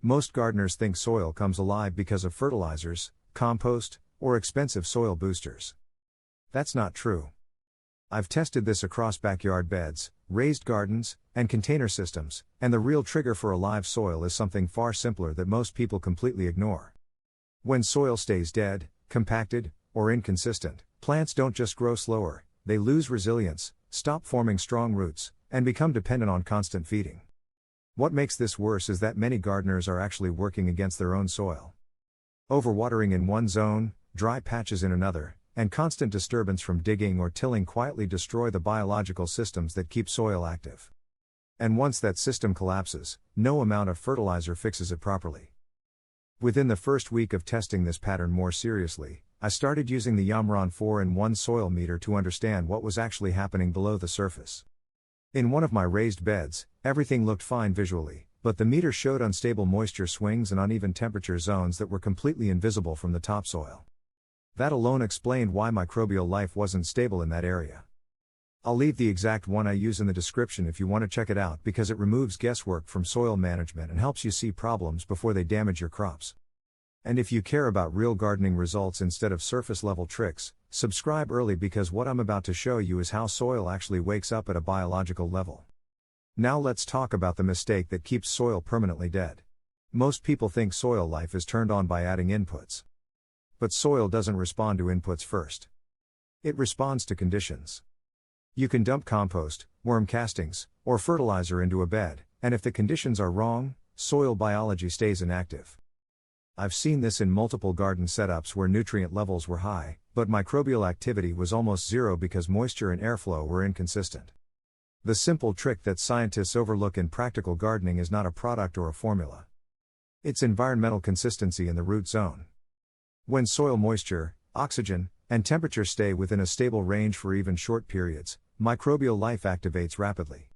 Most gardeners think soil comes alive because of fertilizers, compost, or expensive soil boosters. That's not true. I've tested this across backyard beds, raised gardens, and container systems, and the real trigger for alive soil is something far simpler that most people completely ignore. When soil stays dead, compacted, or inconsistent, plants don't just grow slower, they lose resilience, stop forming strong roots, and become dependent on constant feeding. What makes this worse is that many gardeners are actually working against their own soil. Overwatering in one zone, dry patches in another, and constant disturbance from digging or tilling quietly destroy the biological systems that keep soil active. And once that system collapses, no amount of fertilizer fixes it properly. Within the first week of testing this pattern more seriously, I started using the YAMRON 4-in-1 soil meter to understand what was actually happening below the surface. In one of my raised beds, everything looked fine visually, but the meter showed unstable moisture swings and uneven temperature zones that were completely invisible from the topsoil. That alone explained why microbial life wasn't stable in that area. I'll leave the exact one I use in the description if you want to check it out because it removes guesswork from soil management and helps you see problems before they damage your crops. And if you care about real gardening results instead of surface-level tricks, subscribe early because what I'm about to show you is how soil actually wakes up at a biological level. Now let's talk about the mistake that keeps soil permanently dead. Most people think soil life is turned on by adding inputs. But soil doesn't respond to inputs first. It responds to conditions. You can dump compost, worm castings, or fertilizer into a bed, and if the conditions are wrong, soil biology stays inactive. I've seen this in multiple garden setups where nutrient levels were high, but microbial activity was almost zero because moisture and airflow were inconsistent. The simple trick that scientists overlook in practical gardening is not a product or a formula. It's environmental consistency in the root zone. When soil moisture, oxygen, and temperature stay within a stable range for even short periods, microbial life activates rapidly.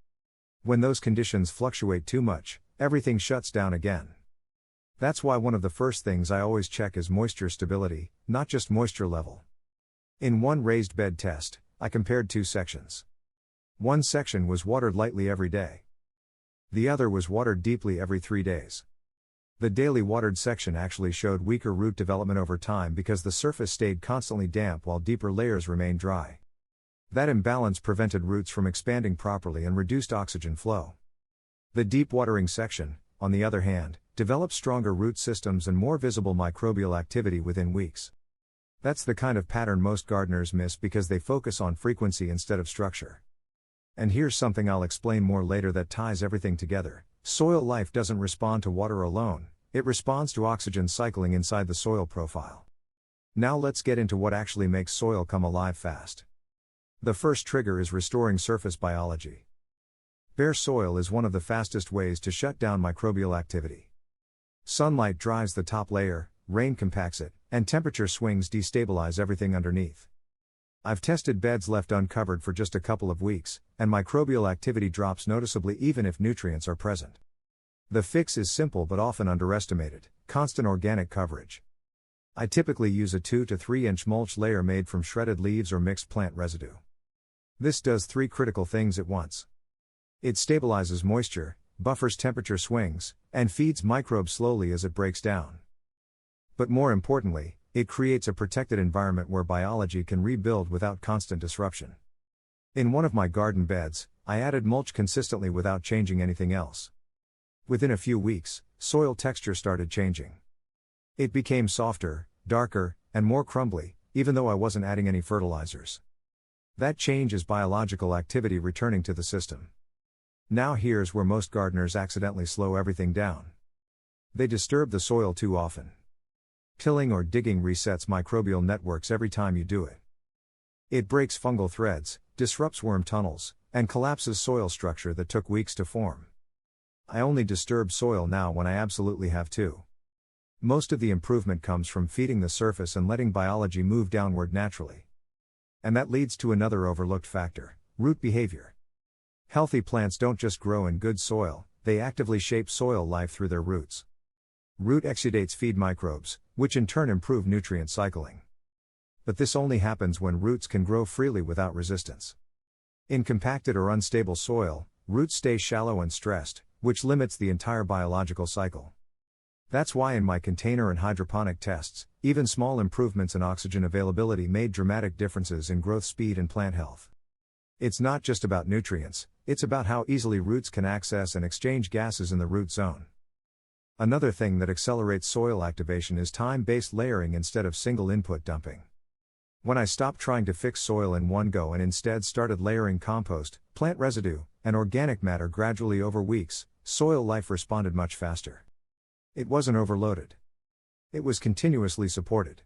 When those conditions fluctuate too much, everything shuts down again. That's why one of the first things I always check is moisture stability, not just moisture level. In one raised bed test, I compared two sections. One section was watered lightly every day. The other was watered deeply every 3 days. The daily watered section actually showed weaker root development over time because the surface stayed constantly damp while deeper layers remained dry. That imbalance prevented roots from expanding properly and reduced oxygen flow. The deep watering section, on the other hand, developed stronger root systems and more visible microbial activity within weeks. That's the kind of pattern most gardeners miss because they focus on frequency instead of structure. And here's something I'll explain more later that ties everything together. Soil life doesn't respond to water alone, it responds to oxygen cycling inside the soil profile. Now let's get into what actually makes soil come alive fast. The first trigger is restoring surface biology. Bare soil is one of the fastest ways to shut down microbial activity. Sunlight dries the top layer, rain compacts it, and temperature swings destabilize everything underneath. I've tested beds left uncovered for just a couple of weeks, and microbial activity drops noticeably even if nutrients are present. The fix is simple but often underestimated: constant organic coverage. I typically use a 2 to 3 inch mulch layer made from shredded leaves or mixed plant residue. This does 3 critical things at once. It stabilizes moisture, buffers temperature swings, and feeds microbes slowly as it breaks down. But more importantly, it creates a protected environment where biology can rebuild without constant disruption. In one of my garden beds, I added mulch consistently without changing anything else. Within a few weeks, soil texture started changing. It became softer, darker, and more crumbly, even though I wasn't adding any fertilizers. That change is biological activity returning to the system. Now here's where most gardeners accidentally slow everything down. They disturb the soil too often. Tilling or digging resets microbial networks every time you do it. It breaks fungal threads, disrupts worm tunnels, and collapses soil structure that took weeks to form. I only disturb soil now when I absolutely have to. Most of the improvement comes from feeding the surface and letting biology move downward naturally. And that leads to another overlooked factor: root behavior. Healthy plants don't just grow in good soil, they actively shape soil life through their roots. Root exudates feed microbes, which in turn improve nutrient cycling. But this only happens when roots can grow freely without resistance. In compacted or unstable soil, roots stay shallow and stressed, which limits the entire biological cycle. That's why in my container and hydroponic tests, even small improvements in oxygen availability made dramatic differences in growth speed and plant health. It's not just about nutrients, it's about how easily roots can access and exchange gases in the root zone. Another thing that accelerates soil activation is time-based layering instead of single input dumping. When I stopped trying to fix soil in one go and instead started layering compost, plant residue, and organic matter gradually over weeks, soil life responded much faster. It wasn't overloaded. It was continuously supported.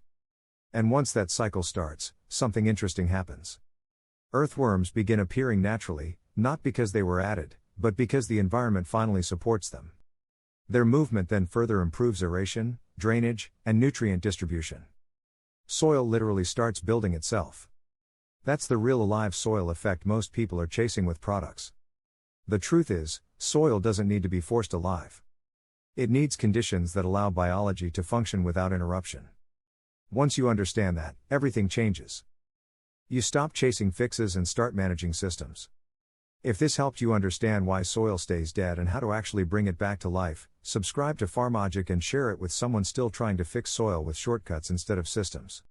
And once that cycle starts, something interesting happens. Earthworms begin appearing naturally, not because they were added, but because the environment finally supports them. Their movement then further improves aeration, drainage, and nutrient distribution. Soil literally starts building itself. That's the real alive soil effect most people are chasing with products. The truth is, soil doesn't need to be forced alive. It needs conditions that allow biology to function without interruption. Once you understand that, everything changes. You stop chasing fixes and start managing systems. If this helped you understand why soil stays dead and how to actually bring it back to life, subscribe to Farmogic and share it with someone still trying to fix soil with shortcuts instead of systems.